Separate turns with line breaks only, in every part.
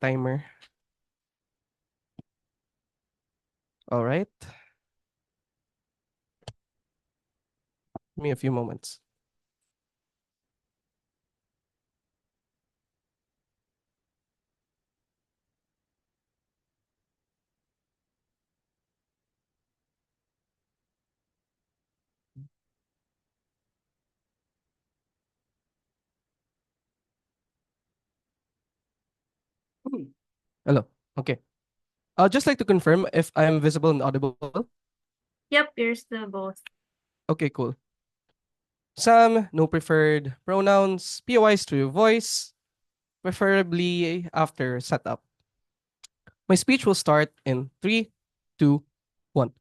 timer. All right. Give me a few moments. Hello. Okay. I'd just like to confirm if I am visible and audible.
Yep, you're still both.
Okay, cool. Sam, no preferred pronouns, POIs through voice, preferably after setup. My speech will start in 3, 2, 1.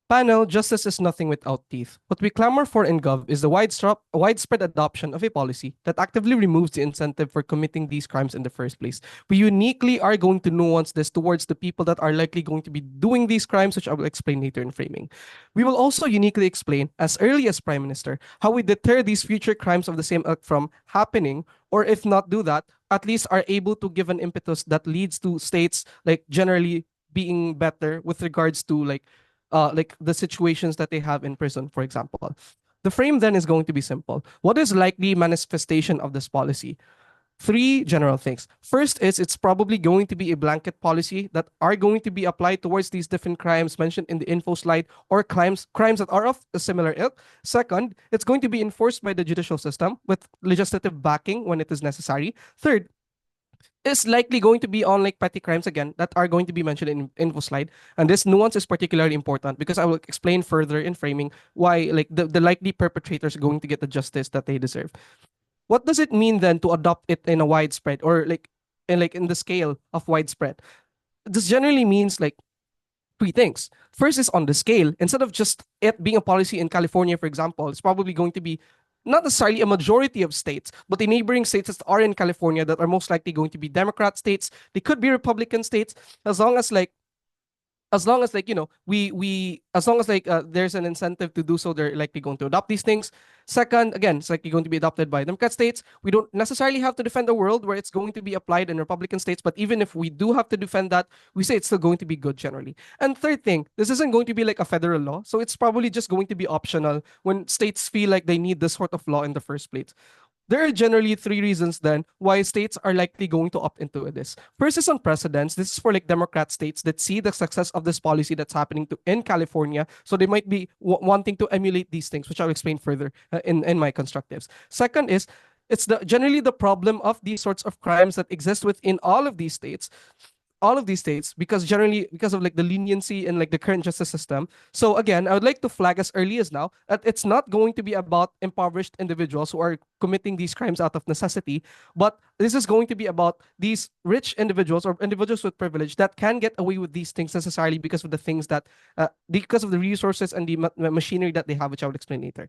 Panel, justice is nothing without teeth. What we clamor for in Gov is the widespread adoption of a policy that actively removes the incentive for committing these crimes in the first place. We uniquely are going to nuance this towards the people that are likely going to be doing these crimes, which I will explain later in framing. We will also uniquely explain, as early as Prime Minister, how we deter these future crimes of the same ilk from happening, or if not do that, at least are able to give an impetus that leads to states like generally being better with regards to like the situations that they have in prison, for example. The frame then is going to be simple. What is likely manifestation of this policy? Three general things. First is it's probably going to be a blanket policy that are going to be applied towards these different crimes mentioned in the info slide or crimes that are of a similar ilk. Second, it's going to be enforced by the judicial system with legislative backing when it is necessary. Third, is likely going to be on like petty crimes again that are going to be mentioned in info slide. And this nuance is particularly important because I will explain further in framing why like the likely perpetrators are going to get the justice that they deserve. What does it mean then to adopt it in a widespread or like in the scale of widespread? This generally means like three things. First is on the scale. Instead of just it being a policy in California, for example, it's probably going to be not necessarily a majority of states, but the neighboring states that are in California that are most likely going to be Democrat states. They could be Republican states, as long as like we as long as there's an incentive to do so, they're likely going to adopt these things. Second, again, it's likely going to be adopted by Democrat states. We don't necessarily have to defend a world where it's going to be applied in Republican states, but even if we do have to defend that, we say it's still going to be good generally. And third thing, this isn't going to be like a federal law, so it's probably just going to be optional when states feel like they need this sort of law in the first place. There are generally three reasons then why states are likely going to opt into this. First is on precedents. This is for like Democrat states that see the success of this policy that's happening in California, so they might be wanting to emulate these things, which I'll explain further in my constructives. Second is it's generally the problem of these sorts of crimes that exist within all of these states because generally because of like the leniency in like the current justice system. So again, I would like to flag as early as now that it's not going to be about impoverished individuals who are committing these crimes out of necessity, but this is going to be about these rich individuals or individuals with privilege that can get away with these things necessarily because of the things that because of the resources and the machinery that they have, which I will explain later.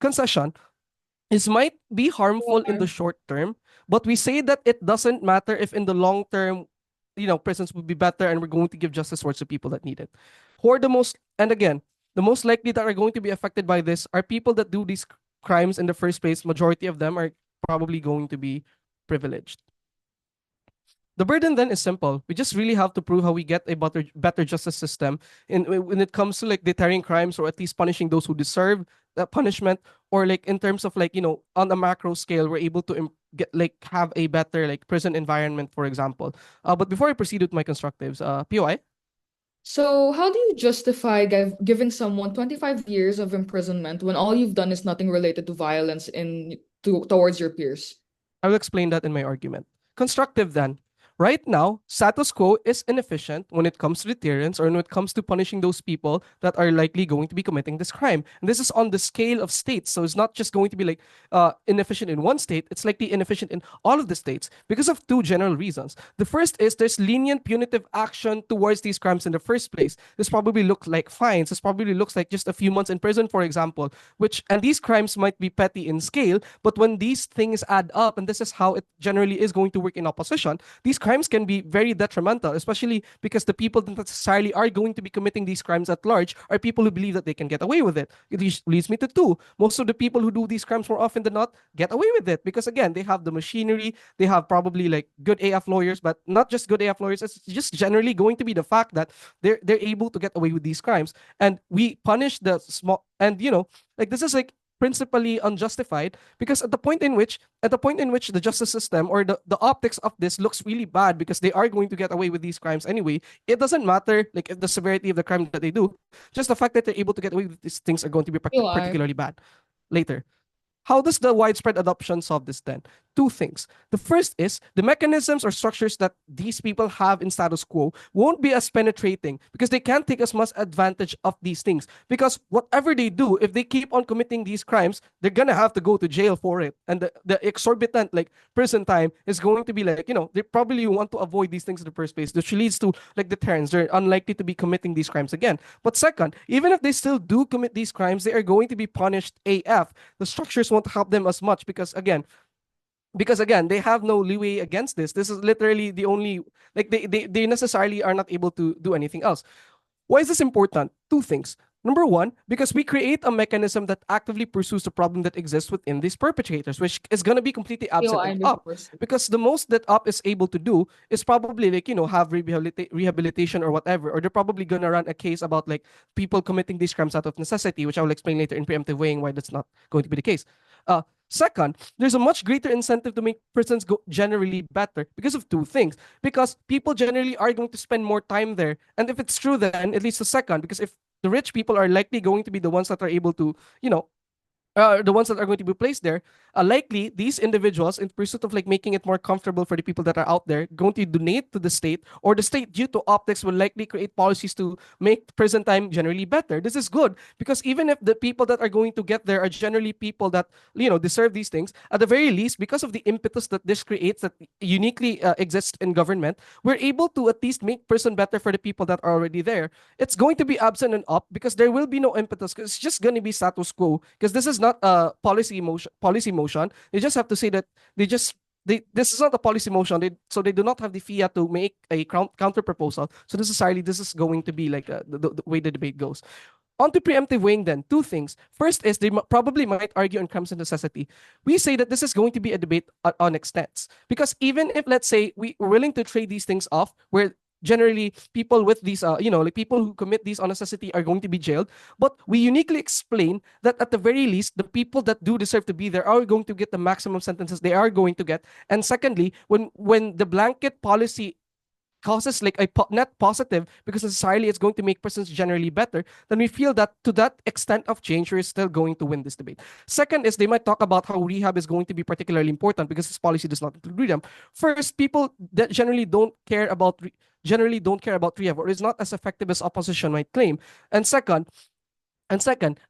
Concession, this might be harmful in the short term, but we say that it doesn't matter if in the long term, prisons would be better and we're going to give justice towards the people that need it. Who are the most, and again, the most likely that are going to be affected by this are people that do these crimes in the first place. Majority of them are probably going to be privileged. The burden then is simple. We just really have to prove how we get a better justice system when it comes to like deterring crimes or at least punishing those who deserve that punishment, or like in terms of like on a macro scale we're able to get like have a better like prison environment, for example. But before I proceed with my constructives, POI.
So, how do you justify giving someone 25 years of imprisonment when all you've done is nothing related to violence towards your peers?
I will explain that in my argument. Constructive then. Right now, status quo is inefficient when it comes to deterrence or when it comes to punishing those people that are likely going to be committing this crime. And this is on the scale of states. So it's not just going to be like inefficient in one state, it's likely inefficient in all of the states because of two general reasons. The first is there's lenient punitive action towards these crimes in the first place. This probably looks like fines. This probably looks like just a few months in prison, for example, and these crimes might be petty in scale, but when these things add up, and this is how it generally is going to work in opposition, these crimes can be very detrimental, especially because the people that necessarily are going to be committing these crimes at large are people who believe that they can get away with it. It leads me to two. Most of the people who do these crimes more often than not get away with it because, again, they have the machinery, they have probably like good AF lawyers, but not just good AF lawyers. It's just generally going to be the fact that they're able to get away with these crimes, and we punish the small. And like, this is like principally unjustified because at the point in which the justice system or the optics of this looks really bad because they are going to get away with these crimes anyway, it doesn't matter like if the severity of the crime that they do, just the fact that they're able to get away with these things are going to be
You are.
particularly bad later. How does the widespread adoption solve this then? Two things. The first is the mechanisms or structures that these people have in status quo won't be as penetrating because they can't take as much advantage of these things. Because whatever they do, if they keep on committing these crimes, they're gonna have to go to jail for it. And the exorbitant like prison time is going to be like, they probably want to avoid these things in the first place, which leads to like deterrence. They're unlikely to be committing these crimes again. But second, even if they still do commit these crimes, they are going to be punished AF. The structures won't help them as much because again they have no leeway against this. This is literally the only, like, they necessarily are not able to do anything else. Why is this important? Two things. Number one, because we create a mechanism that actively pursues the problem that exists within these perpetrators, which is going to be completely absent
I
of UP.
understand.
Because the most that UP is able to do is probably like, have rehabilitation or whatever, or they're probably going to run a case about like people committing these crimes out of necessity, which I will explain later in preemptive weighing why that's not going to be the case. Second, there's a much greater incentive to make prisons go generally better because of two things. Because people generally are going to spend more time there. And if it's true, then it leads to second, because if the rich people are likely going to be the ones that are able to, the ones that are going to be placed there, likely these individuals, in pursuit of like making it more comfortable for the people that are out there, going to donate to the state, or the state, due to optics, will likely create policies to make prison time generally better. This is good because even if the people that are going to get there are generally people that deserve these things, at the very least, because of the impetus that this creates that uniquely exists in government, we're able to at least make prison better for the people that are already there. It's going to be absent and up because there will be no impetus because it's just going to be status quo because this is not a policy motion. They just have to say that this is not a policy motion. So they do not have the fiat to make a counter proposal. So necessarily this is going to be like the way the debate goes. On to preemptive weighing then, two things. First is they probably might argue on crimes of necessity. We say that this is going to be a debate on extents because even if, let's say, we're willing to trade these things off, where generally people with these like people who commit these on necessity are going to be jailed, but we uniquely explain that at the very least the people that do deserve to be there are going to get the maximum sentences they are going to get. And secondly, when the blanket policy causes like a net positive because necessarily it's going to make prisons generally better, then we feel that to that extent of change, we're still going to win this debate. Second is they might talk about how rehab is going to be particularly important because this policy does not include rehab. First, people that generally don't care about rehab or is not as effective as opposition might claim. And second,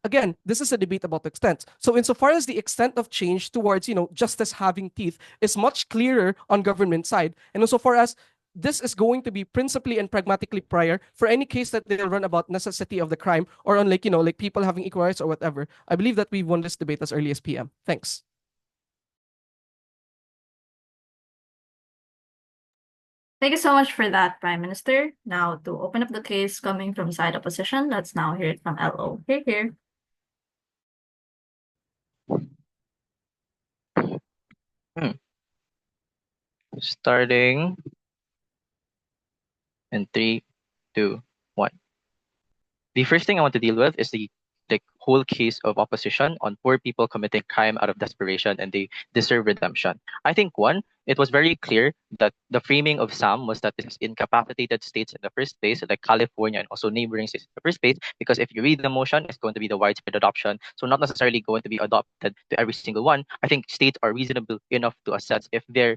again, this is a debate about extent. So insofar as the extent of change towards, justice having teeth is much clearer on government side, and insofar as this is going to be principally and pragmatically prior for any case that they'll run about necessity of the crime or on like people having equal rights or whatever, I believe that we've won this debate as early as PM. Thanks.
Thank you so much for that, Prime Minister. Now, to open up the case coming from side opposition, let's now hear it from LO. Here.
Starting in 3, 2, 1. The first thing I want to deal with is the whole case of opposition on poor people committing crime out of desperation and they deserve redemption. I think one, it was very clear that the framing of Sam was that this is incapacitated states in the first place, like California and also neighboring states in the first place, because if you read the motion, it's going to be the widespread adoption, so not necessarily going to be adopted to every single one. I think states are reasonable enough to assess if their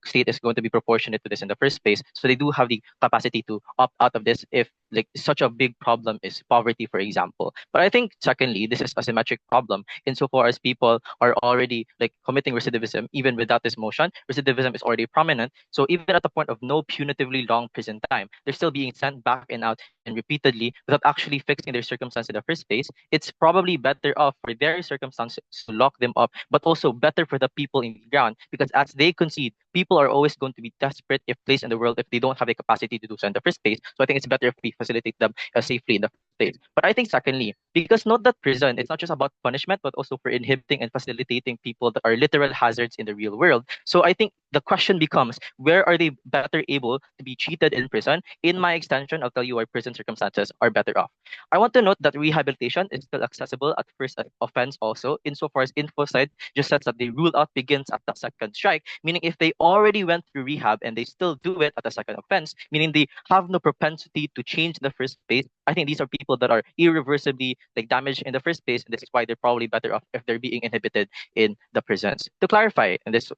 state is going to be proportionate to this in the first place, so they do have the capacity to opt out of this if like such a big problem is poverty, for example. But I think secondly, this is a symmetric problem insofar as people are already like committing recidivism even without this motion. Recidivism is already prominent, so even at the point of no punitively long prison time, they're still being sent back and out and repeatedly without actually fixing their circumstance in the first place, it's probably better off for their circumstances to lock them up, but also better for the people in the ground, because as they concede, people are always going to be desperate if placed in the world if they don't have the capacity to do so in the first place. So I think it's better if we facilitate them safely in the first place. But I think secondly, because note that prison, it's not just about punishment, but also for inhibiting and facilitating people that are literal hazards in the real world. So I think the question becomes, where are they better able to be treated in prison? In my extension, I'll tell you why prison circumstances are better off. I want to note that rehabilitation is still accessible at first offense also, insofar as InfoSide just says that the rule out begins at the second strike, meaning if they already went through rehab and they still do it at the second offense, meaning they have no propensity to change in the first place, I think these are people that are irreversibly damaged in the first place, and this is why they're probably better off if they're being inhibited in the prisons. To clarify, and this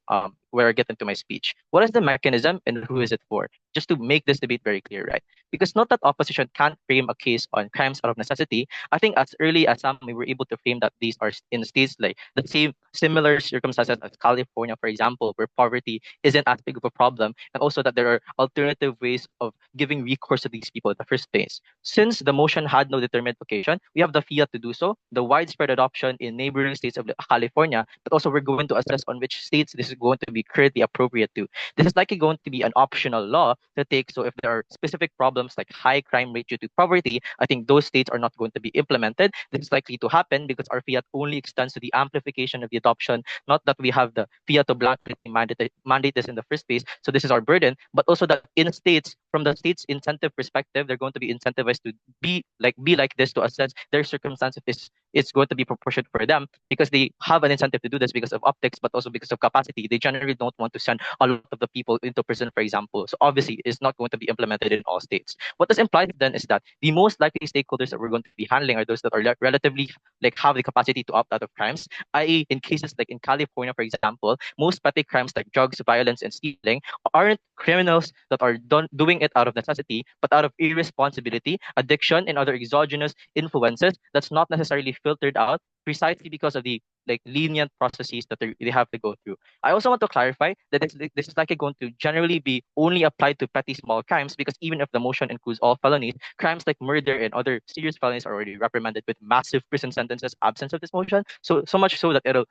where I get into my speech, what is the mechanism and who is it for? Just to make this debate very clear, right? Because not that opposition can't frame a case on crimes out of necessity. I think as early as some, we were able to frame that these are in states like the same similar circumstances as California, for example, where poverty isn't as big of a problem, and also that there are alternative ways of giving recourse to these people in the first place. Since the motion had no determined location, we have the fiat to do so, the widespread adoption in neighboring states of California, but also we're going to assess on which states this is going to be currently appropriate to. This is likely going to be an optional law to take. So if there are specific problems like high crime rate due to poverty, I think those states are not going to be implemented. This is likely to happen because our fiat only extends to the amplification of the adoption, not that we have the fiat to blankly mandate this in the first place. So this is our burden, but also that in states, from the state's incentive perspective, they're going to be incentivized to be like this to assess their circumstances. It's going to be proportionate for them because they have an incentive to do this because of optics, but also because of capacity. They generally don't want to send a lot of the people into prison, for example. So obviously, it's not going to be implemented in all states. What this implies then is that the most likely stakeholders that we're going to be handling are those that are relatively have the capacity to opt out of crimes, i.e., in cases like in California, for example, most petty crimes like drugs, violence, and stealing aren't criminals that are doing it out of necessity, but out of irresponsibility, addiction, and other exogenous influences that's not necessarily filtered out precisely because of the lenient processes that they have to go through. I also want to clarify that this is likely going to generally be only applied to petty small crimes, because even if the motion includes all felonies, crimes like murder and other serious felonies are already reprimanded with massive prison sentences absence of this motion. So much so that it'll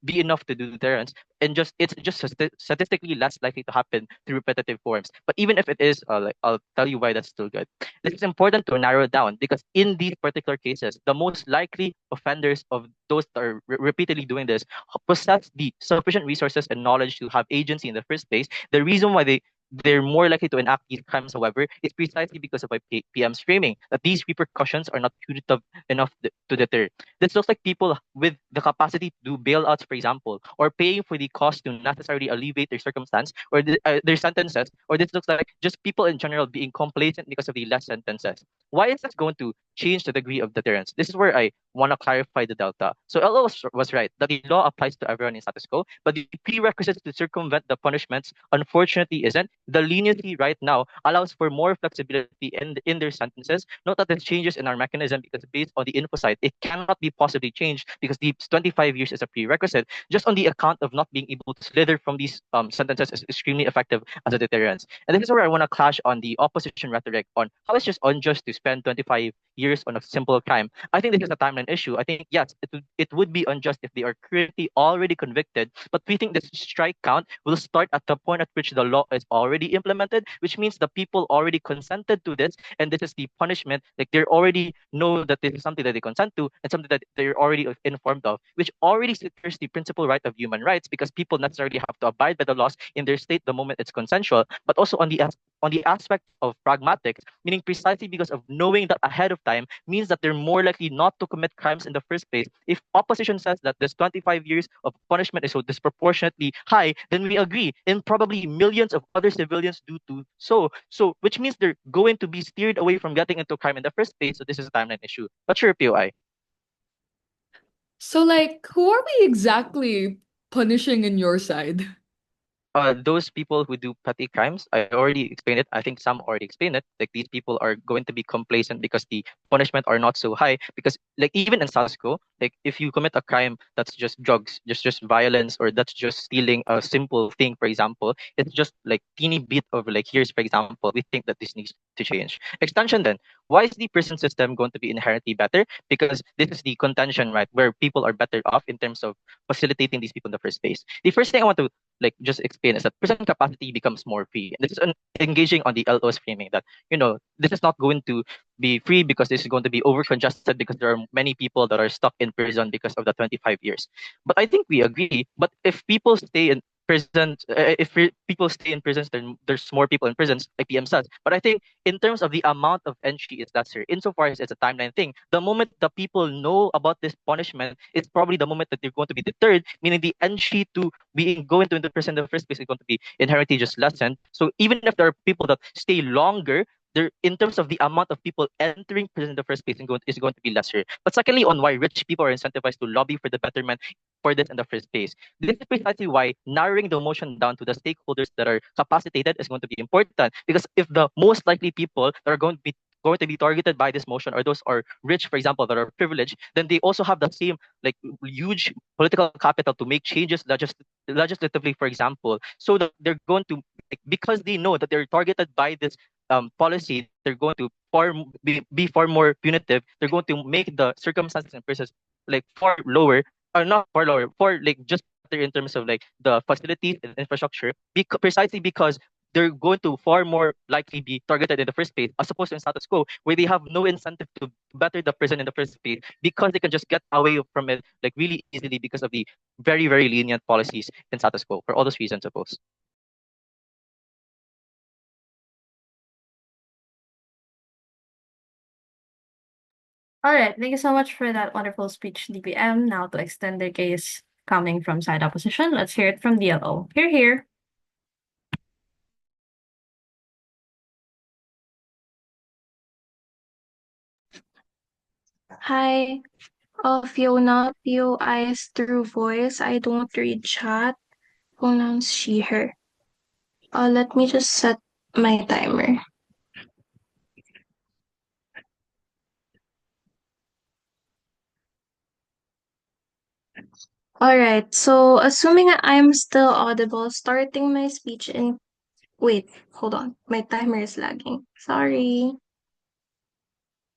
be enough to do deterrence, and it's just statistically less likely to happen through repetitive forms. But even if it is, I'll tell you why that's still good. This is important to narrow down because in these particular cases, the most likely offenders of those that are repeatedly doing this possess the sufficient resources and knowledge to have agency in the first place. The reason why they're more likely to enact these crimes, however, is precisely because of my PM's framing that these repercussions are not punitive enough to deter. This looks like people with the capacity to do bailouts, for example, or paying for the cost to necessarily alleviate their circumstance or their sentences, or this looks like just people in general being complacent because of the less sentences. Why is this going to change the degree of deterrence? This is where I want to clarify the delta. So LO was right that the law applies to everyone in status quo, but the prerequisites to circumvent the punishments unfortunately isn't. The leniency right now allows for more flexibility in their sentences. Note that this changes in our mechanism because based on the info site, it cannot be possibly changed because the 25 years is a prerequisite. Just on the account of not being able to slither from these sentences is extremely effective as a deterrence. And this is where I want to clash on the opposition rhetoric on how it's just unjust to spend 25 years on a simple crime. I think this is a timeline issue. I think, yes, it would be unjust if they are currently already convicted, but we think this strike count will start at the point at which the law is already implemented, which means the people already consented to this, and this is the punishment. Like they already know that this is something that they consent to and something that they're already informed of, which already secures the principal right of human rights because people necessarily have to abide by the laws in their state the moment it's consensual, but also on the aspect of pragmatics, meaning precisely because of knowing that ahead of time means that they're more likely not to commit crimes in the first place. If opposition says that this 25 years of punishment is so disproportionately high, then we agree, and probably millions of other civilians do too. So which means they're going to be steered away from getting into crime in the first place. So this is a timeline issue. What's your POI?
So, who are we exactly punishing in your side?
those people who do petty crimes, I already explained it. I think some already explained it. Like these people are going to be complacent because the punishment are not so high. Because like even in Sasko, like if you commit a crime that's just drugs, just violence, or that's just stealing a simple thing, for example, it's just like teeny bit of like years, for example. We think that this needs to change. Extension then. Why is the prison system going to be inherently better? Because this is the contention, right, where people are better off in terms of facilitating these people in the first place. The first thing I want to like just explain is that prison capacity becomes more free. And this is engaging on the LO's framing that, this is not going to be free because this is going to be over congested because there are many people that are stuck in prison because of the 25 years. But I think we agree. But if people stay in prisons, people stay in prisons, then there's more people in prisons, like PM says. But I think in terms of the amount of entry is lesser, insofar as it's a timeline thing. The moment the people know about this punishment, it's probably the moment that they're going to be deterred, meaning the entry to being going to the prison in the first place is going to be inherently just lessened. So even if there are people that stay longer, there in terms of the amount of people entering prison in the first place is going to be lesser. But secondly, on why rich people are incentivized to lobby for the betterment for this in the first place. This is precisely why narrowing the motion down to the stakeholders that are capacitated is going to be important. Because if the most likely people that are going to be targeted by this motion are those are rich, for example, that are privileged, then they also have the same like huge political capital to make changes legislatively, for example, so that they're going to because they know that they're targeted by this policy, they're going to be far more punitive. They're going to make the circumstances and process like far lower, or not far lower, far like just better in terms of like the facilities and infrastructure, precisely because they're going to far more likely be targeted in the first place, as opposed to in status quo, where they have no incentive to better the prison in the first place because they can just get away from it like really easily because of the very, very lenient policies in status quo. For all those reasons, I suppose.
All right, thank you so much for that wonderful speech, DPM. Now to extend their case coming from side opposition, let's hear it from DLO. Here, here.
Hi, Fiona, POIs through voice. I don't read chat. Pronouns she, her. Let me just set my timer. Alright, so assuming I'm still audible, starting my speech in. Wait, hold on. My timer is lagging. Sorry.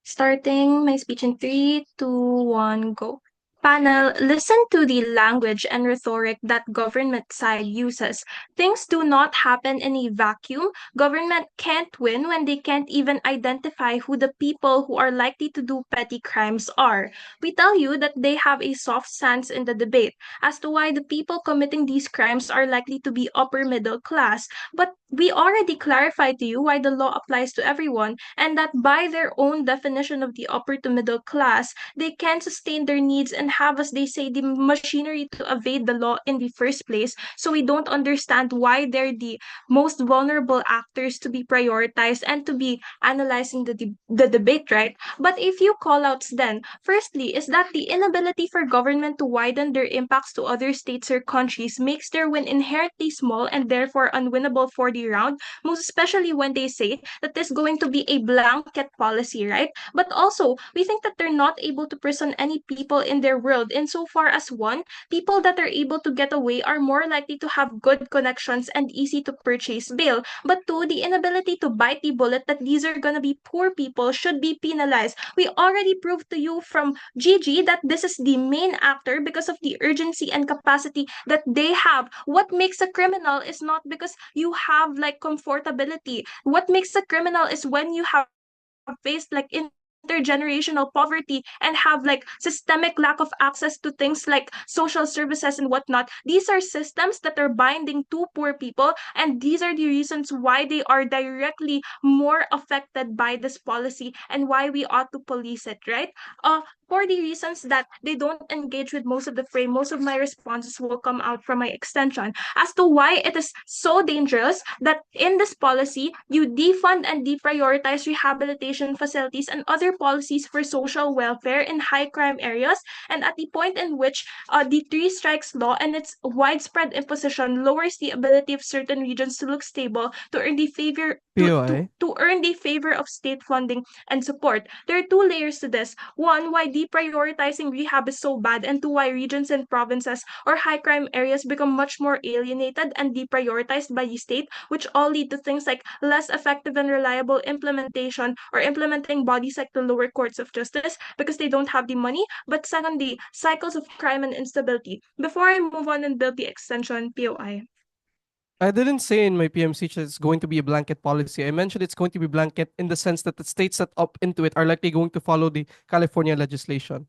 Starting my speech in 3, 2, 1, go. Panel, listen to the language and rhetoric that government side uses. Things do not happen in a vacuum. Government can't win when they can't even identify who the people who are likely to do petty crimes are. We tell you that they have a soft stance in the debate as to why the people committing these crimes are likely to be upper middle class. But we already clarified to you why the law applies to everyone and that by their own definition of the upper to middle class, they can sustain their needs and have, as they say, the machinery to evade the law in the first place. So we don't understand why they're the most vulnerable actors to be prioritized and to be analyzing the debate, right? But a few callouts then. Firstly, is that the inability for government to widen their impacts to other states or countries makes their win inherently small and therefore unwinnable for the round, most especially when they say that there's going to be a blanket policy, right? But also, we think that they're not able to prison any people in their world insofar as one, people that are able to get away are more likely to have good connections and easy to purchase bail. But two, the inability to bite the bullet that these are going to be poor people should be penalized. We already proved to you from Gigi that this is the main actor because of the urgency and capacity that they have. What makes a criminal is not because you have like comfortability. What makes a criminal is when you have faced like intergenerational poverty and have like systemic lack of access to things like social services and whatnot. These are systems that are binding to poor people, and these are the reasons why they are directly more affected by this policy and why we ought to police it, right? for the reasons that they don't engage with most of the frame, most of my responses will come out from my extension as to why it is so dangerous that in this policy, you defund and deprioritize rehabilitation facilities and other policies for social welfare in high crime areas, and at the point in which the three strikes law and its widespread imposition lowers the ability of certain regions to look stable to earn the favor
POI.
to earn the favor of state funding and support. There are two layers to this. One, why deprioritizing rehab is so bad, and two, why regions and provinces or high crime areas become much more alienated and deprioritized by the state, which all lead to things like less effective and reliable implementation or implementing bodies like the lower courts of justice because they don't have the money. But secondly, cycles of crime and instability. Before I move on and build the extension, POI.
I didn't say in my PMC that it's going to be a blanket policy. I mentioned it's going to be blanket in the sense that the states that opt into it are likely going to follow the California legislation.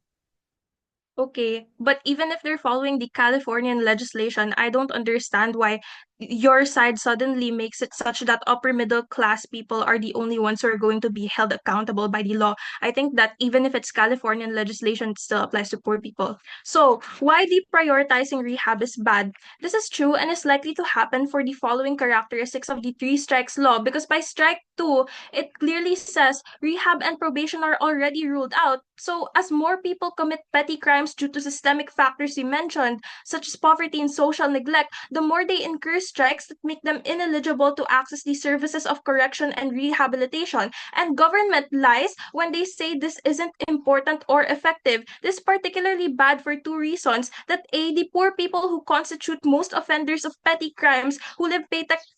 Okay, but even if they're following the Californian legislation, I don't understand why your side suddenly makes it such that upper middle class people are the only ones who are going to be held accountable by the law. I think that even if it's Californian legislation, it still applies to poor people. So, why deprioritizing rehab is bad? This is true and is likely to happen for the following characteristics of the three strikes law, because by strike 2, it clearly says rehab and probation are already ruled out. So, as more people commit petty crimes due to systemic factors you mentioned, such as poverty and social neglect, the more they incur strikes that make them ineligible to access the services of correction and rehabilitation. And government lies when they say this isn't important or effective. This is particularly bad for two reasons. That A, the poor people who constitute most offenders of petty crimes who live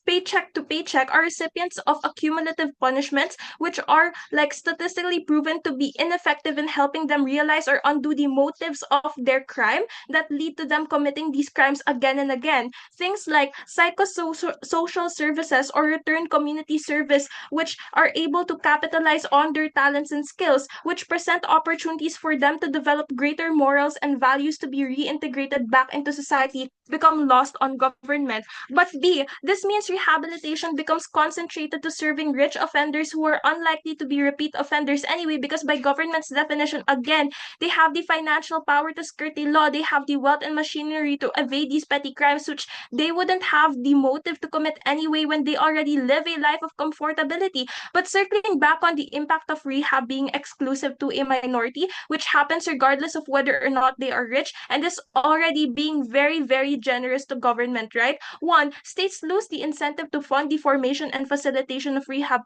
paycheck to paycheck are recipients of accumulative punishments, which are like statistically proven to be ineffective in helping them realize or undo the motives of their crime that lead to them committing these crimes again and again. Things like psychosocial services or return community service, which are able to capitalize on their talents and skills, which present opportunities for them to develop greater morals and values to be reintegrated back into society, become lost on government. But B, this means rehabilitation becomes concentrated to serving rich offenders who are unlikely to be repeat offenders anyway, because by government's definition, again, they have the financial power to skirt the law, they have the wealth and machinery to evade these petty crimes, which they wouldn't have the motive to commit anyway when they already live a life of comfortability. But circling back on the impact of rehab being exclusive to a minority, which happens regardless of whether or not they are rich, and is already being very, very generous to government, right? One, states lose the incentive to fund the formation and facilitation of rehab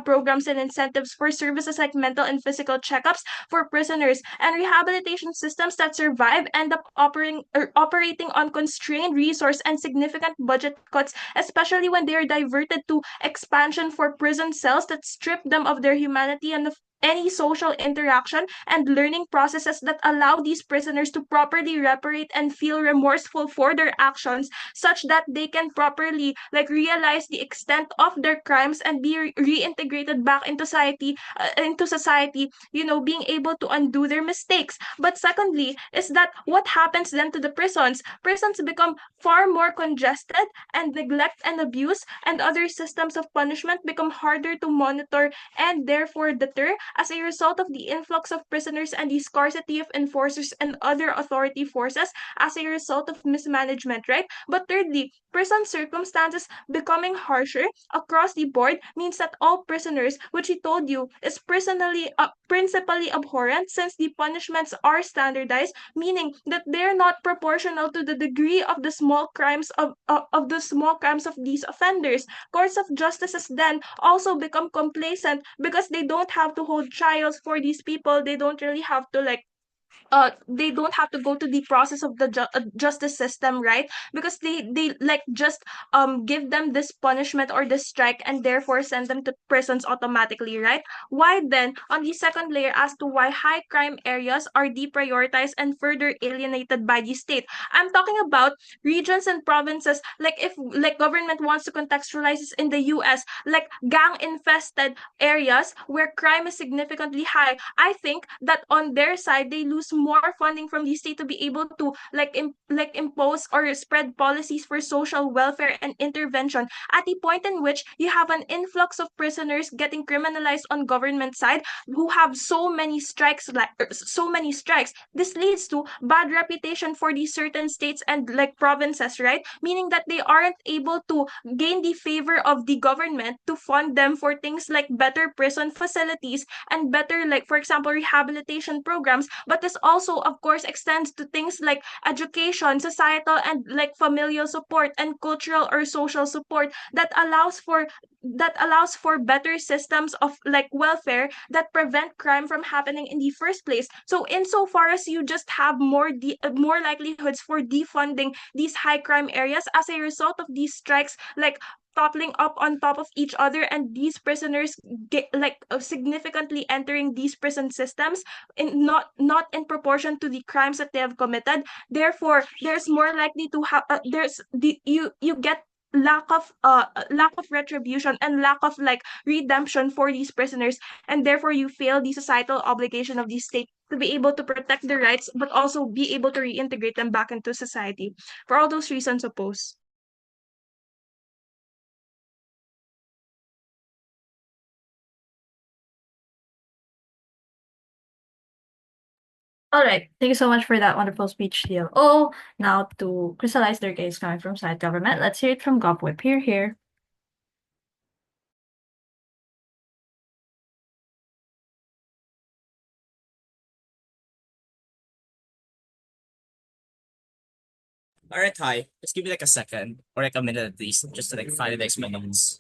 programs and incentives for services like mental and physical checkups for prisoners, and rehabilitation systems that survive end up operating on constrained resource and significant budget cuts, especially when they are diverted to expansion for prison cells that strip them of their humanity and of any social interaction and learning processes that allow these prisoners to properly reparate and feel remorseful for their actions, such that they can properly like realize the extent of their crimes and be reintegrated back into society, you know, being able to undo their mistakes. But secondly, is that what happens then to the prisons? Prisons become far more congested, and neglect and abuse and other systems of punishment become harder to monitor and therefore deter as a result of the influx of prisoners and the scarcity of enforcers and other authority forces as a result of mismanagement, right? But thirdly, prison circumstances becoming harsher across the board means that all prisoners, which he told you is principally abhorrent since the punishments are standardized, meaning that they're not proportional to the degree of the small crimes of these offenders. Courts of justices then also become complacent because they don't have to hold trials for these people. They don't really have to they don't have to go to the process of the justice system, right? Because they like just give them this punishment or this strike and therefore send them to prisons automatically, right? Why then on the second layer as to why high crime areas are deprioritized and further alienated by the state, I'm talking about regions and provinces. Like if like government wants to contextualize this in the US, like gang infested areas where crime is significantly high, I think that on their side they lose use more funding from the state to be able to impose or spread policies for social welfare and intervention at the point in which you have an influx of prisoners getting criminalized on government side who have so many strikes this leads to bad reputation for these certain states and like provinces, right? Meaning that they aren't able to gain the favor of the government to fund them for things like better prison facilities and better, like for example, rehabilitation programs. But this also of course extends to things like education, societal and like familial support and cultural or social support that allows for better systems of like welfare that prevent crime from happening in the first place. So insofar as you just have more likelihoods for defunding these high crime areas as a result of these strikes like toppling up on top of each other and these prisoners get significantly entering these prison systems in not in proportion to the crimes that they have committed. Therefore there's more likely to have there's the you get lack of retribution and lack of like redemption for these prisoners, and therefore you fail the societal obligation of the state to be able to protect their rights but also be able to reintegrate them back into society. For all those reasons, oppose.
All right. Thank you so much for that wonderful speech, DLO. Now to crystallize their case coming from side government, let's hear it from GovWhip. Here.
All right, hi. Just give me like a second or like a minute at least, just to like finalize my notes.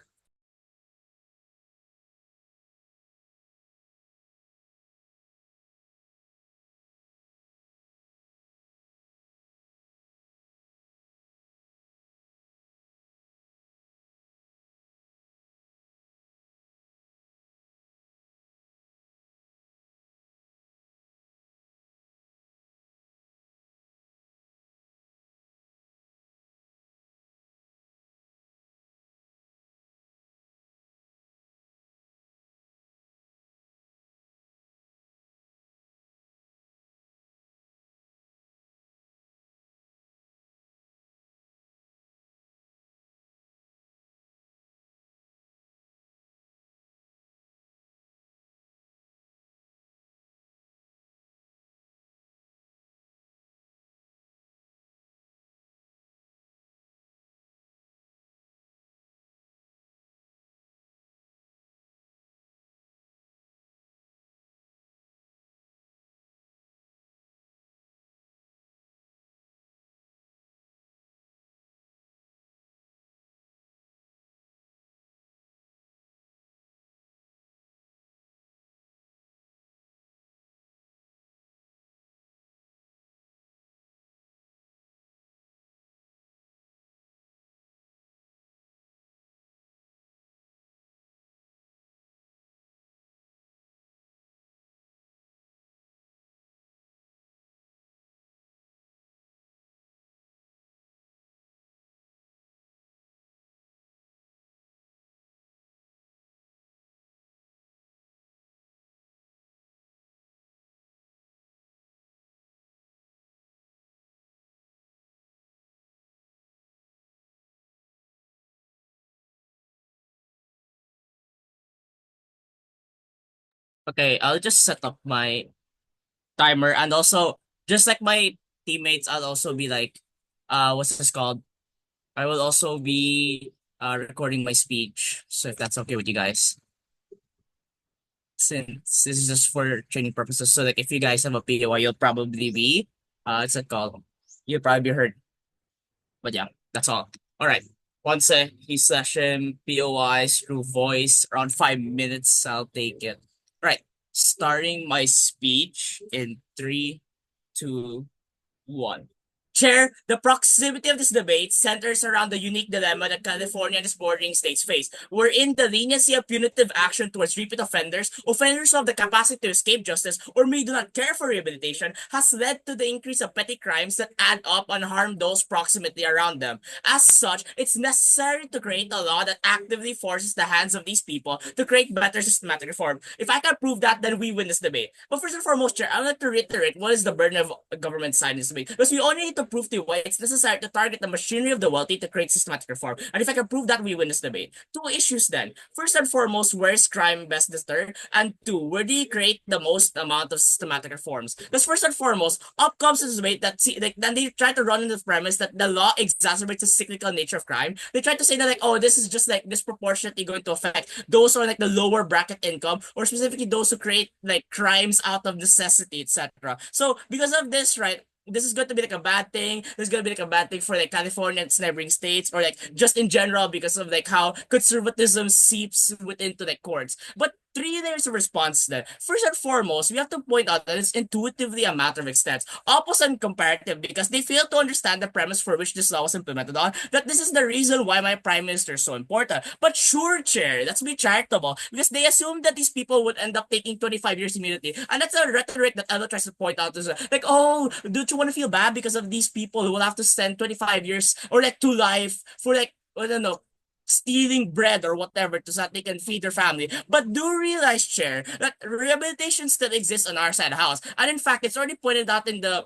Okay, I'll just set up my timer and also just like my teammates, I'll also be like, what's this called? I will also be recording my speech. So if that's okay with you guys, since this is just for training purposes. So like if you guys have a POI, you'll probably be it's a call. You'll probably be heard. But yeah, that's all. All right. Once a his session, POIs through voice, around 5 minutes, I'll take it. Right. Starting my speech in 3, 2, 1. Chair, the proximity of this debate centers around the unique dilemma that California and its bordering states face, wherein the leniency of punitive action towards repeat offenders who have the capacity to escape justice or may do not care for rehabilitation, has led to the increase of petty crimes that add up and harm those proximately around them. As such, it's necessary to create a law that actively forces the hands of these people to create better systematic reform. If I can prove that, then we win this debate. But first and foremost, Chair, I'd like to reiterate what is the burden of government side in this debate. Because we only need to prove to you why it's necessary to target the machinery of the wealthy to create systematic reform. And if I can prove that, we win this debate. Two issues then. First and foremost, where is crime best deterred? And two, where do you create the most amount of systematic reforms? Because first and foremost, up comes this debate that then they try to run into the premise that the law exacerbates the cyclical nature of crime. They try to say that like, oh, this is just like disproportionately going to affect those who are like the lower bracket income, or specifically those who create like crimes out of necessity, etc. So because of this, right, this is going to be like a bad thing. This is going to be like a bad thing for like California and its neighboring states, or like just in general because of like how conservatism seeps within to like courts. But three layers of response then. First and foremost, we have to point out that it's intuitively a matter of extent, opposite and comparative, because they fail to understand the premise for which this law was implemented on, that this is the reason why my prime minister is so important. But sure, Chair, let's be charitable, because they assume that these people would end up taking 25 years immediately. And that's a rhetoric that Ella tries to point out is like, oh, don't you want to feel bad because of these people who will have to spend 25 years or like to life for like, I don't know, stealing bread or whatever so that they can feed their family. But do realize, Chair, that rehabilitation still exists on our side of the house. And in fact, it's already pointed out in the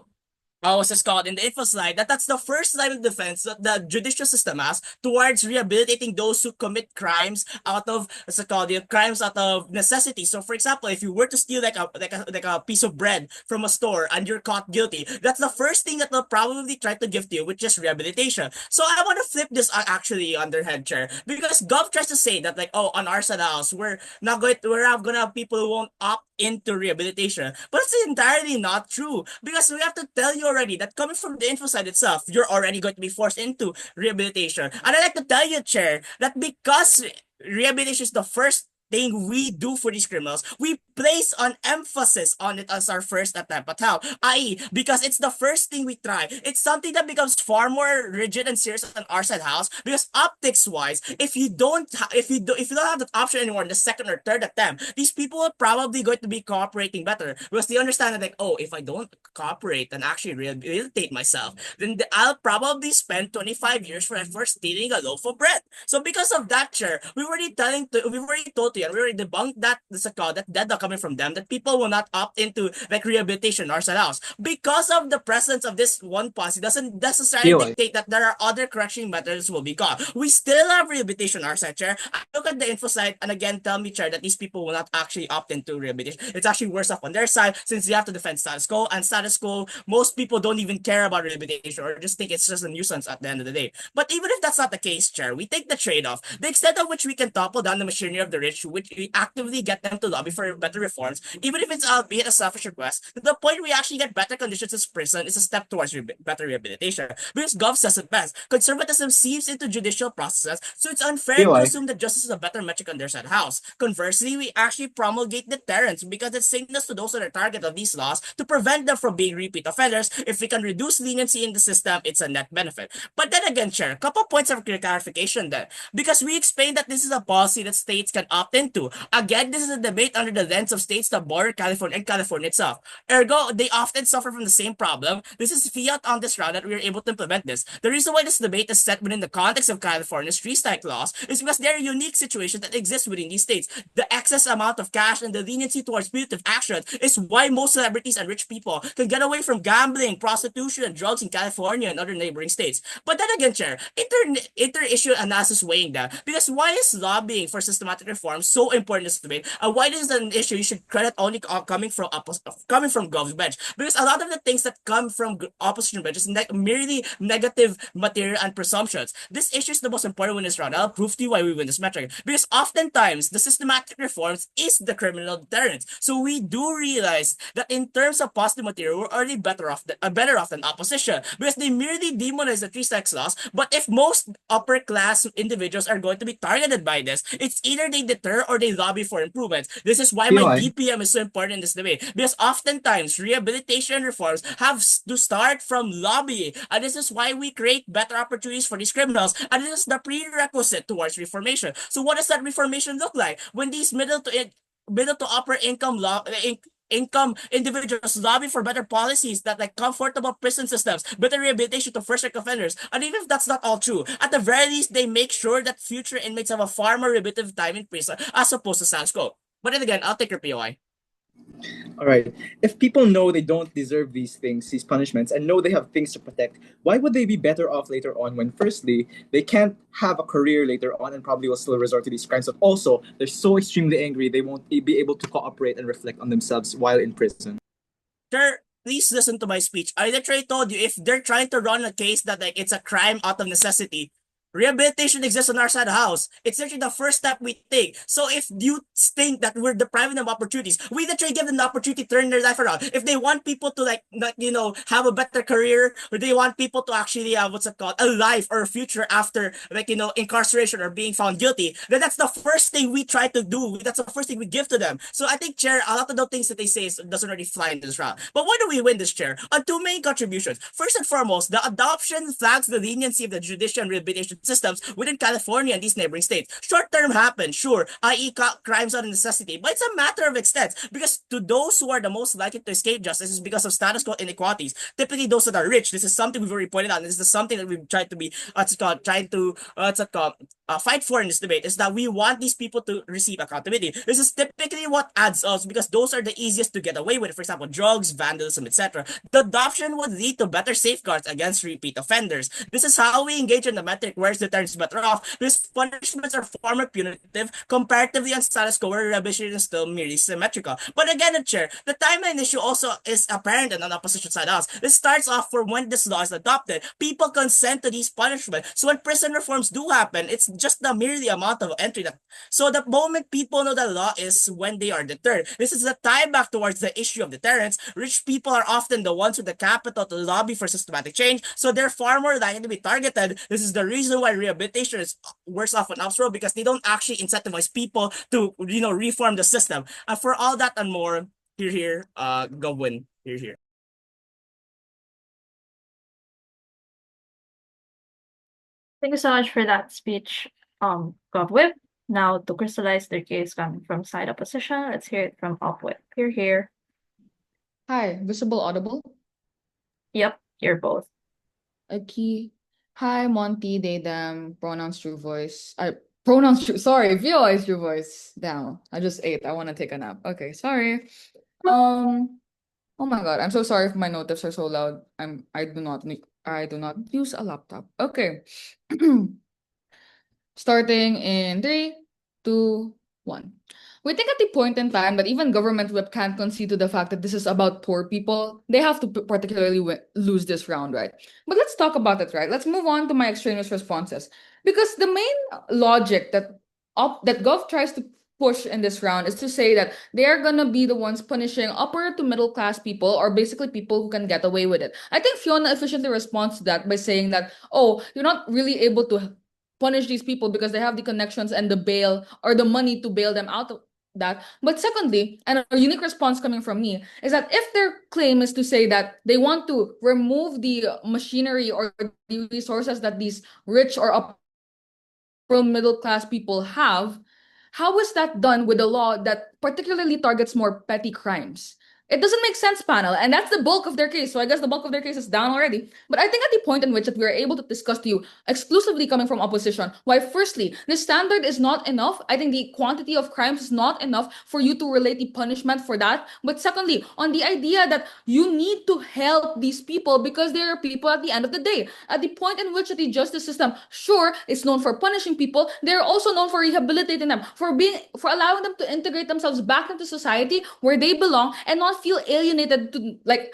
what's this called in the info slide, that that's the first line of defense that the judicial system has towards rehabilitating those who commit crimes out of what's it called, the crimes out of necessity. So for example, if you were to steal like a piece of bread from a store and you're caught guilty, that's the first thing that they'll probably try to give to you, which is rehabilitation. So I want to flip this actually on their head, Chair, because Gov tries to say that like, oh, on our side of the house, we're gonna have people who won't opt into rehabilitation. But it's entirely not true, because we have to tell you already that coming from the info side itself, you're already going to be forced into rehabilitation. And I'd like to tell you, Chair, that because rehabilitation is the first thing we do for these criminals, we place an emphasis on it as our first attempt at help, i.e., because it's the first thing we try. It's something that becomes far more rigid and serious on our side house, because optics wise, if you don't have that option anymore in the second or third attempt, these people are probably going to be cooperating better, because they understand that like, oh, if I don't cooperate and actually rehabilitate myself, then I'll probably spend 25 years for stealing a loaf of bread. So because of that, Chair, we've already told to you, and we already debunked that that data coming from them, that people will not opt into like rehabilitation or house because of the presence of this one policy doesn't necessarily
POI.
dictate that there are other correction methods will be got. We still have rehabilitation on our side, Chair. I look at the info side and again tell me, Chair, that these people will not actually opt into rehabilitation. It's actually worse off on their side, since you have to defend status quo, and status quo, most people don't even care about rehabilitation or just think it's just a nuisance at the end of the day. But even if that's not the case, Chair, we take the trade-off. The extent of which we can topple down the machinery of the rich, which we actively get them to lobby for better reforms, even if it's albeit a selfish request, to the point we actually get better conditions in prison is a step towards better rehabilitation. Because Gov says it best, conservatism seeps into judicial processes, so it's unfair to assume that justice is a better metric on their side house. Conversely, we actually promulgate deterrence because it signals to those that are target of these laws to prevent them from being repeat offenders. If we can reduce leniency in the system, it's a net benefit. But then again, Chair, a couple points of clarification there, because we explained that this is a policy that states can opt into. Again, this is a debate under the lens of states that border California and California itself. Ergo, they often suffer from the same problem. This is fiat on this round that we are able to implement this. The reason why this debate is set within the context of California's three-strike laws is because there are unique situations that exist within these states. The excess amount of cash and the leniency towards punitive actions is why most celebrities and rich people can get away from gambling, prostitution, and drugs in California and other neighboring states. But then again, Chair, inter-issue analysis weighing that, because why is lobbying for systematic reform so important in this debate? And why is it an issue you should credit only coming from Gov's bench? Because a lot of the things that come from opposition bench is merely negative material and presumptions. This issue is the most important one in this round. I'll prove to you why we win this metric. Because oftentimes, the systematic reforms is the criminal deterrence. So we do realize that in terms of positive material, we're already better off than opposition, because they merely demonize the three-sex laws. But if most upper class individuals are going to be targeted by this, it's either they deter better or they lobby for improvements. This is why my
POI.
DPM is so important in this debate, because oftentimes rehabilitation reforms have to start from lobbying, and this is why we create better opportunities for these criminals, and this is the prerequisite towards reformation. So what does that reformation look like? When these middle to upper income individuals lobby for better policies that like comfortable prison systems, better rehabilitation to first-rate offenders, and even if that's not all true, at the very least they make sure that future inmates have a far more rehabilitative time in prison as opposed to status quo. But then again, I'll take your POI.
All right. If people know they don't deserve these things, these punishments, and know they have things to protect, why would they be better off later on when, firstly, they can't have a career later on and probably will still resort to these crimes, but also they're so extremely angry they won't be able to cooperate and reflect on themselves while in prison?
Sir, please listen to my speech. I literally told you, if they're trying to run a case that like it's a crime out of necessity, rehabilitation exists on our side of the house. It's literally the first step we take. So if you think that we're depriving them of opportunities, we literally give them the opportunity to turn their life around. If they want people to like have a better career, or they want people to actually have a life or a future after incarceration or being found guilty, then that's the first thing we try to do. That's the first thing we give to them. So I think, Chair, a lot of the things that they say doesn't really fly in this round. But why do we win this, Chair? On two main contributions. First and foremost, the adoption flags the leniency of the judicial and rehabilitation systems within California and these neighboring states. Short-term happens, sure, i.e. crimes out of necessity, but it's a matter of extent, because to those who are the most likely to escape justice is because of status quo inequalities. Typically, those that are rich. This is something we've already pointed out, and this is something that we've tried to be fight for in this debate, is that we want these people to receive accountability. This is typically what adds us, because those are the easiest to get away with. For example, drugs, vandalism, etc. The adoption would lead to better safeguards against repeat offenders. This is how we engage in the metric where's deterrence better off, because punishments are far more punitive comparatively on status quo where rehabilitation is still merely symmetrical. But again, Chair, the timeline issue also is apparent on the opposition side of us. This starts off for when this law is adopted. People consent to these punishments. So when prison reforms do happen, it's just the merely amount of entry that. So the moment people know the law is when they are deterred. This is a tie back towards the issue of deterrence. Rich people are often the ones with the capital to lobby for systematic change, so they're far more likely to be targeted. This is the reason why rehabilitation is worse off on upsroad, because they don't actually incentivize people to reform the system. And for all that and more, here, Godwin, here.
Thank you so much for that speech, Gobwip. Now to crystallize their case coming from side opposition, let's hear it from Upwip. Here.
Hi, visible, audible?
Yep, you're both.
Okay. Hi, Monty, they, them, pronouns, true voice. Pronouns, true, sorry, VOI's true voice. Down. I just ate. I want to take a nap. Okay, sorry. Oh my God, I'm so sorry if my notifs are so loud. I do not use a laptop. Okay. Starting in 3, 2, 1. We think at the point in time that even government whip can't concede to the fact that this is about poor people. They have to particularly lose this round, right? But let's talk about it, right? Let's move on to my extraneous responses. Because the main logic that Gov tries to push in this round is to say that they're gonna be the ones punishing upper to middle class people, or basically people who can get away with it. I think Fiona efficiently responds to that by saying that, oh, you're not really able to punish these people because they have the connections and the bail or the money to bail them out of that. But secondly, and a unique response coming from me, is that if their claim is to say that they want to remove the machinery or the resources that these rich or upper middle class people have, how is that done with a law that particularly targets more petty crimes? It doesn't make sense, panel, and that's the bulk of their case. So I guess the bulk of their case is down already. But I think at the point in which that we are able to discuss to you exclusively coming from opposition, why firstly, the standard is not enough. I think the quantity of crimes is not enough for you to relate the punishment for that. But secondly, on the idea that you need to help these people because they are people at the end of the day. At the point in which the justice system, sure, is known for punishing people, they're also known for rehabilitating them, for allowing them to integrate themselves back into society where they belong and not feel alienated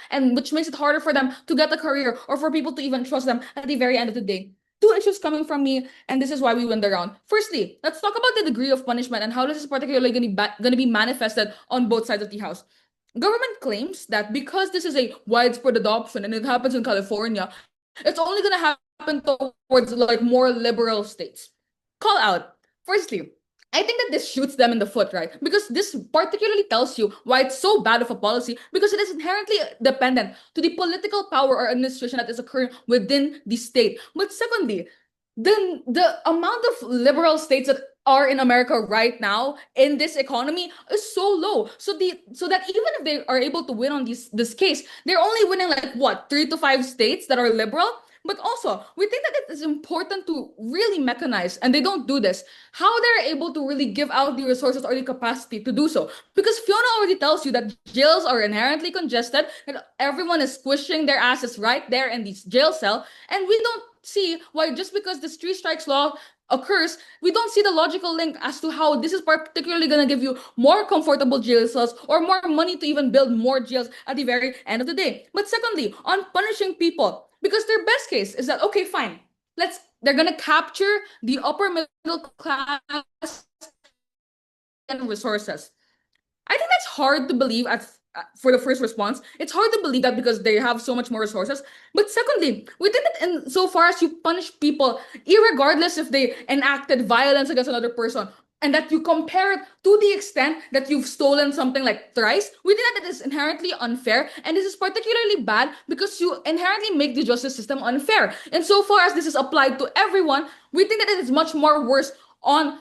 and which makes it harder for them to get a career or for people to even trust them at the very end of the day. 2 issues coming from me, and this is why we win the round. Firstly, let's talk about the degree of punishment and how this is particularly going to be manifested on both sides of the house. Government claims that because this is a widespread adoption and it happens in California, it's only going to happen towards more liberal states. Call out. Firstly, I think that this shoots them in the foot, right? Because this particularly tells you why it's so bad of a policy, because it is inherently dependent to the political power or administration that is occurring within the state. But secondly, the amount of liberal states that are in America right now in this economy is so low. So that even if they are able to win on this case, they're only winning like what, 3 to 5 states that are liberal. But also, we think that it is important to really mechanize, and they don't do this, how they're able to really give out the resources or the capacity to do so. Because Fiona already tells you that jails are inherently congested, that everyone is squishing their asses right there in the jail cell, and we don't see why, just because this 3 strikes law occurs, we don't see the logical link as to how this is particularly going to give you more comfortable jail cells or more money to even build more jails at the very end of the day. But secondly, on punishing people, because their best case is that, okay, fine, they're gonna capture the upper middle class and resources. I think that's hard to believe for the first response. It's hard to believe that because they have so much more resources. But secondly, we think that in so far as you punish people, irregardless if they enacted violence against another person, and that you compare it to the extent that you've stolen something like thrice, we think that it is inherently unfair. And this is particularly bad because you inherently make the justice system unfair. And so far as this is applied to everyone, we think that it is much more worse on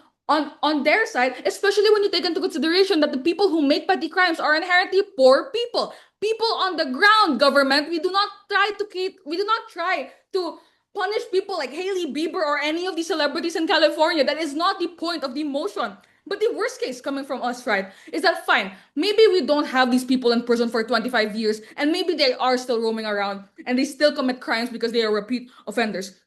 their side, especially when you take into consideration that the people who make petty crimes are inherently poor people. People on the ground, government. We do not try to punish people like Hailey Bieber or any of the celebrities in California. That is not the point of the motion. But the worst case coming from us, right, is that fine, maybe we don't have these people in prison for 25 years, and maybe they are still roaming around and they still commit crimes because they are repeat offenders.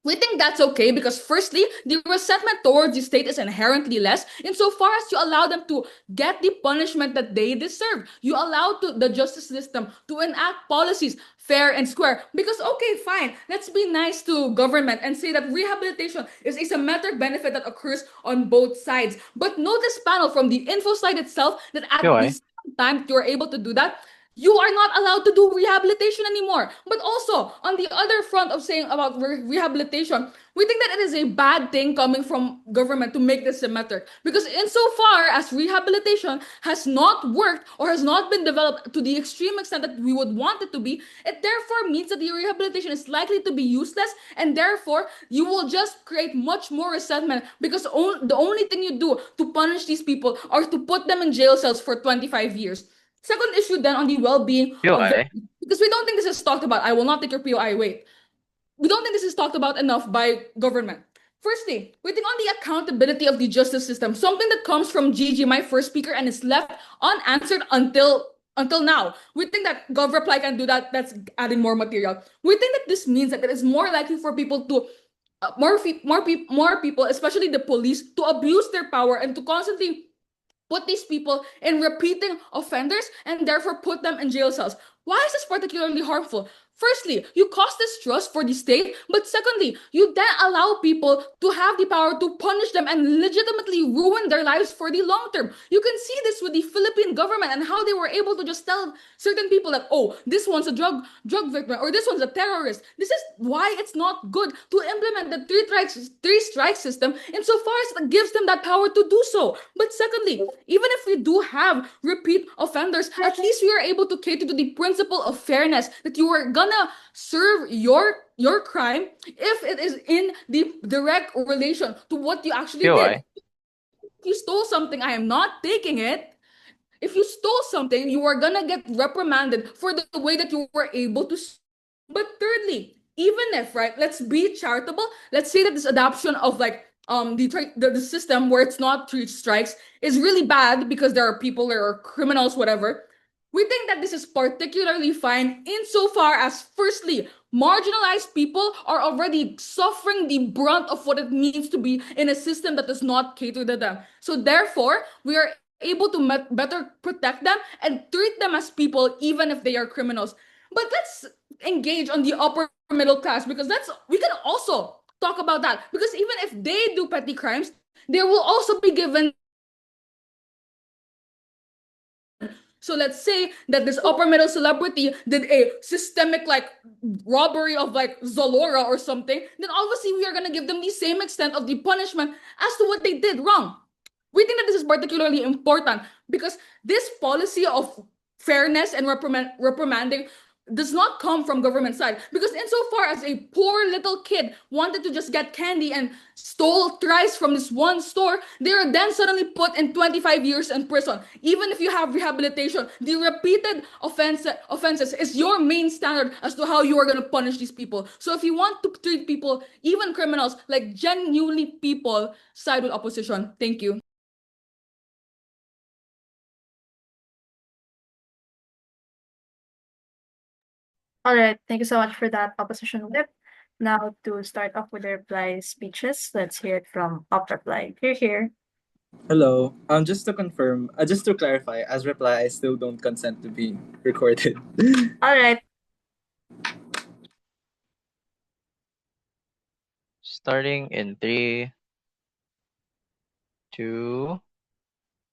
We think that's okay because firstly, the resentment towards the state is inherently less insofar as you allow them to get the punishment that they deserve. You allow the justice system to enact policies fair and square. Because okay, fine, let's be nice to government and say that rehabilitation is a symmetric benefit that occurs on both sides. But notice, panel, from the info slide itself that at
Why?
the same time you're able to do that, you are not allowed to do rehabilitation anymore. But also, on the other front of saying about rehabilitation, we think that it is a bad thing coming from government to make this symmetric. Because insofar as rehabilitation has not worked or has not been developed to the extreme extent that we would want it to be, it therefore means that the rehabilitation is likely to be useless, and therefore you will just create much more resentment because the only thing you do to punish these people are to put them in jail cells for 25 years. Second issue then on the well-being of
POI?
because we don't think this is talked about. I will not take your POI. Wait. We don't think this is talked about enough by government. Firstly, we think on the accountability of the justice system, something that comes from Gigi, my first speaker, and is left unanswered until now. We think that GovReply can do that. That's adding more material. We think that this means that it is more likely for people to more people, especially the police, to abuse their power and to constantly put these people in repeating offenders and therefore put them in jail cells. Why is this particularly harmful? Firstly, you cause distrust for the state, but secondly, you then allow people to have the power to punish them and legitimately ruin their lives for the long term. You can see this with the Philippine government and how they were able to just tell certain people that, oh, this one's a drug victim or this one's a terrorist. This is why it's not good to implement the three strike system insofar as it gives them that power to do so. But secondly, even if we do have repeat offenders, at least we are able to cater to the principle of fairness that you are gonna serve your crime if it is in the direct relation to what you actually did. If you stole something, I am not taking it. If you stole something, you are gonna get reprimanded for the way that you were able to. But thirdly, even if, right, let's be charitable, let's say that this adoption of like the system where it's not 3 strikes is really bad because there are people, there are criminals, whatever. We think that this is particularly fine insofar as, firstly, marginalized people are already suffering the brunt of what it means to be in a system that does not cater to them. So therefore, we are able to better protect them and treat them as people even if they are criminals. But let's engage on the upper middle class because we can also talk about that. Because even if they do petty crimes, they will also be given. So let's say that this upper middle celebrity did a systemic like robbery of like Zalora or something, then obviously we are going to give them the same extent of the punishment as to what they did wrong. We think that this is particularly important because this policy of fairness and reprimanding does not come from government side, because insofar as a poor little kid wanted to just get candy and stole thrice from this one store, they are then suddenly put in 25 years in prison. Even if you have rehabilitation, the repeated offenses is your main standard as to how you are going to punish these people. So if you want to treat people, even criminals, like genuinely people, side with opposition. Thank you.
All right, thank you so much for that, opposition whip. Now to start off with the reply speeches, let's hear it from Op Reply. Here.
Hello. Just to confirm, just to clarify, as reply, I still don't consent to being recorded.
All right,
Starting in 3, 2,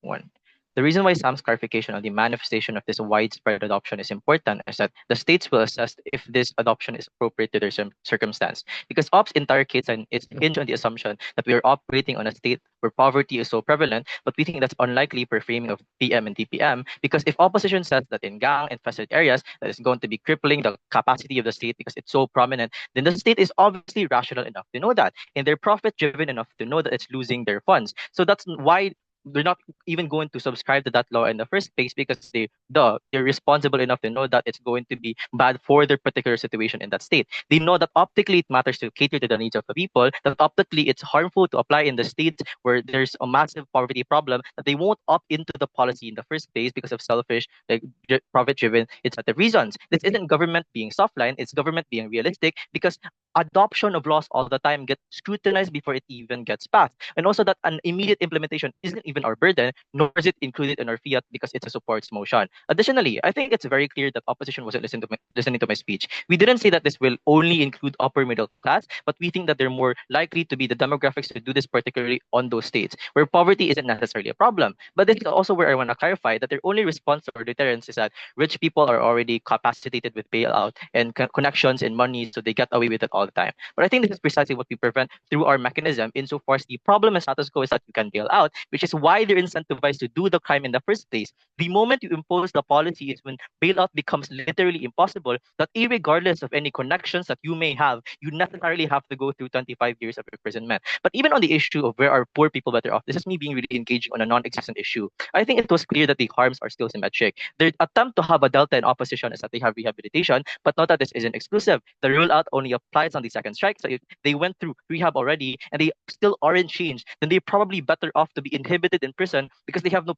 1. The reason why Sam's clarification on the manifestation of this widespread adoption is important is that the states will assess if this adoption is appropriate to their circumstance. Because OP's entire case is hinged on the assumption that we are operating on a state where poverty is so prevalent, but we think that's unlikely per framing of PM and DPM. Because if opposition says that in gang-infested areas that is going to be crippling the capacity of the state because it's so prominent, then the state is obviously rational enough to know that, and they're profit-driven enough to know that it's losing their funds. So that's why they're not even going to subscribe to that law in the first place, because they're responsible enough to know that it's going to be bad for their particular situation in that state. They know that optically it matters to cater to the needs of the people, that optically it's harmful to apply in the states where there's a massive poverty problem, that they won't opt into the policy in the first place because of selfish, like profit-driven, etc. reasons. This isn't government being softline, it's government being realistic, because adoption of laws all the time gets scrutinized before it even gets passed. And also that an immediate implementation isn't even our burden, nor is it included in our fiat because it's a supports motion. Additionally, I think it's very clear that opposition wasn't listening to my speech. We didn't say that this will only include upper middle class, but we think that they're more likely to be the demographics to do this, particularly on those states where poverty isn't necessarily a problem. But this is also where I want to clarify that their only response or deterrence is that rich people are already capacitated with bailout and connections and money, so they get away with it all the time. But I think this is precisely what we prevent through our mechanism, insofar as the problem in status quo is that you can bail out, which is why they're incentivized to do the crime in the first place. The moment you impose the policy is when bailout becomes literally impossible, that irregardless of any connections that you may have, you necessarily have to go through 25 years of imprisonment. But even on the issue of where are poor people better off, this is me being really engaging on a non-existent issue. I think it was clear that the harms are still symmetric. Their attempt to have a delta in opposition is that they have rehabilitation, but not that this isn't exclusive. The rule out only applies on the second strike. So if they went through rehab already and they still aren't changed, then they're probably better off to be inhibited in prison because they have no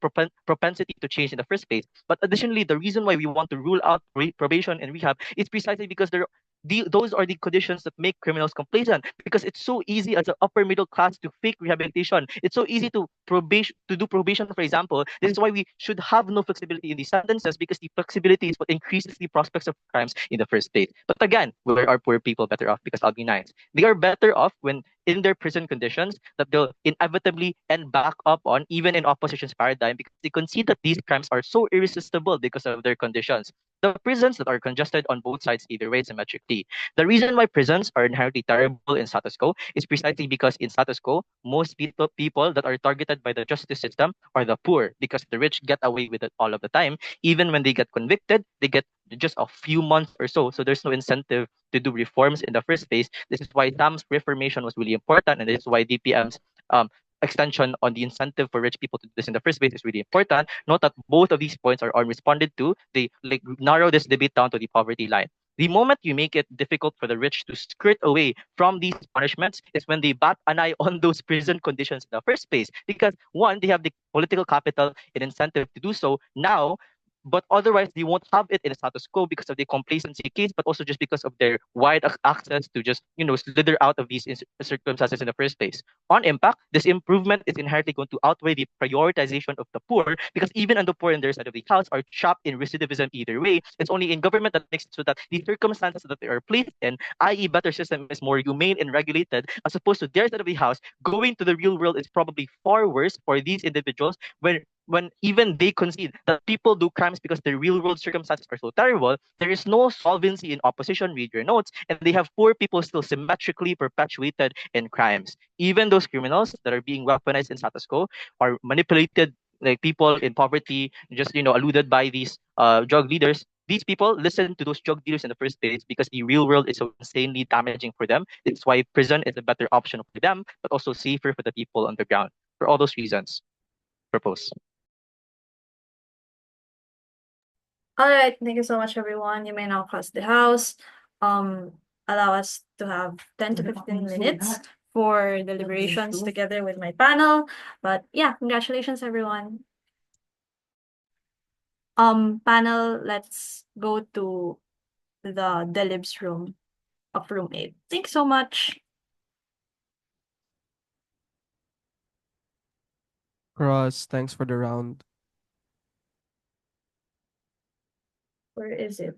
propensity to change in the first place. But additionally, the reason why we want to rule out probation and rehab is precisely because those are the conditions that make criminals complacent, because it's so easy as an upper middle class to fake rehabilitation. It's so easy to do probation, for example. This is why we should have no flexibility in these sentences, because the flexibility is what increases the prospects of crimes in the first place. But again, where are poor people better off? Because I'll be nice. They are better off when in their prison conditions that they'll inevitably end back up on, even in opposition's paradigm, because they concede that these crimes are so irresistible because of their conditions. The prisons that are congested on both sides either way symmetrically. The reason why prisons are inherently terrible in status quo is precisely because in status quo, most people that are targeted by the justice system are the poor, because the rich get away with it all of the time. Even when they get convicted, they get just a few months or so. So there's no incentive to do reforms in the first place. This is why Sam's reformation was really important, and this is why DPM's extension on the incentive for rich people to do this in the first place is really important. Note that both of these points are unresponded to. They narrow this debate down to the poverty line. The moment you make it difficult for the rich to skirt away from these punishments is when they bat an eye on those prison conditions in the first place. Because one, they have the political capital and incentive to do so now, but otherwise they won't have it in a status quo because of the complacency case, but also just because of their wide access to just slither out of these circumstances in the first place. On impact, this improvement is inherently going to outweigh the prioritization of the poor, because even on the poor in their side of the house are trapped in recidivism either way. It's only in government that makes it so that the circumstances that they are placed in, i.e. better system, is more humane and regulated, as opposed to their side of the house. Going to the real world is probably far worse for these individuals when when even they concede that people do crimes because the real world circumstances are so terrible, there is no solvency in opposition, read your notes, and they have poor people still symmetrically perpetuated in crimes. Even those criminals that are being weaponized in status quo are manipulated, like people in poverty, just alluded by these drug leaders. These people listen to those drug dealers in the first place because the real world is so insanely damaging for them. It's why prison is a better option for them, but also safer for the people on the ground. For all those reasons, propose.
All right, thank you so much, everyone. You may now close the house. Allow us to have 10 to 15 minutes for deliberations together with my panel. But yeah, congratulations, everyone. Panel, let's go to the delibs room of room 8. Thanks so much.
Cross, thanks for the round.
Where is it?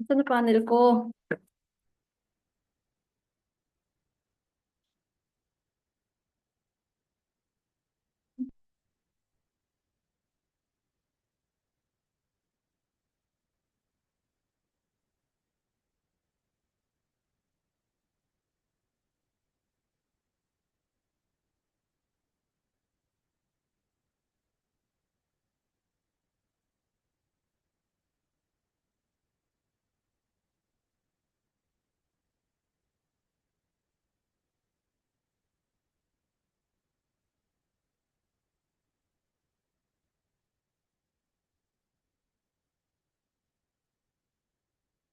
Ito na panel ko.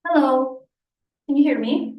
Hello, can you hear me?